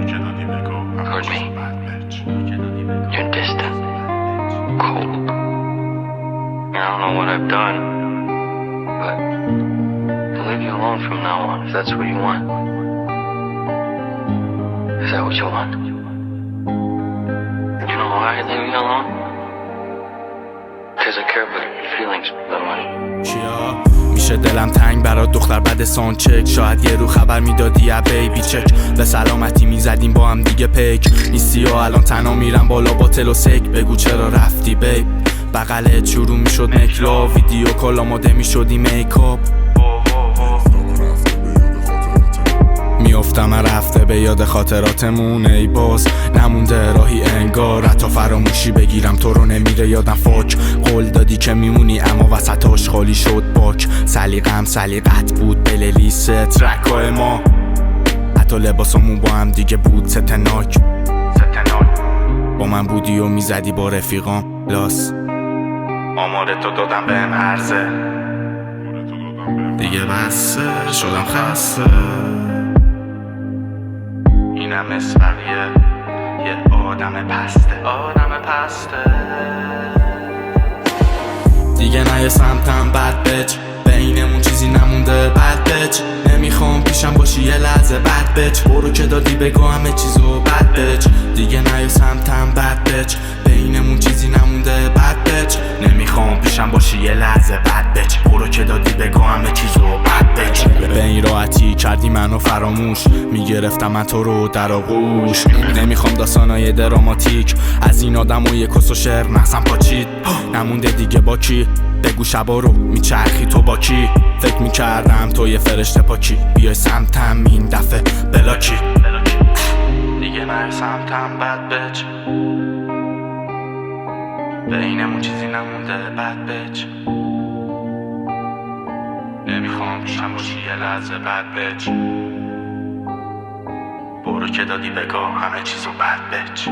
Heard me? You're distant, cold. I don't know what I've done, but I'll leave you alone from now on if that's what you want. Is that what you want? You know why I leave you alone? Because I care about your feelings, by the way. میشه دلم تنگ برات دختر بعد سانچک. شاید یه رو خبر میدادی ا بیبی چک. به سلامتی میزدیم با هم دیگه پیک. نیستی و الان تنها میرم بالا با تل و سک. بگو چرا رفتی بیب. بغلت شروع میشد مکلا. ویدیو کال آماده میشدی میکاپ. میافتم رفته به یاد خاطراتمون. ای باز نمونده راهی انگار. حتی فراموشی بگیرم تو رو نمیره یادم. فاک قول دادی که میمونی اما وسطاش خالی شد باک. سلیقم سلیقت بود پلیلیست ترکای ما. حتی لباسمون با هم دیگه بود ستناک. با من بودی و میزدی با رفیقام لاس. آمار تو دادم بهم عرضه دیگه بسه. شدم خسته اینم مثل بقیه یه آدم پسته. دیگه نه یه سمتم بد بچ. بینمون چیزی نمونده بد بچ. نمیخوام پیشم باشی یه لحظه بد بچ. برو که دادی بگو همه چیزو بد بچ. دیگه نه یه سمتم بد بچ. بینمون چیزی نمونده بد بچ. نمیخوام پیشم باشی یه لحظه بد بچ. برو که دادی بگو همه چیزو بد بچ. به این راحتی کردی منو فراموش. میگرفتم من تو رو در آغوش. نمیخوام داستانای دراماتیک از این آدم و یه کس و شعر مغزم پاچید. نمونده دیگه با کی؟ بگو شبا رو میچرخی تو با کی؟ فکر میکردم تو یه فرشته پاکی. بیای سمتم این دفعه بلاکی. دیگه نه سمتم بد بچ. بینمون چیزی نمونده بد بچ. نمیخوام پیشم باشی یه لحظه بد بچ. برو که دادی بگو همه چیزو بد بچ.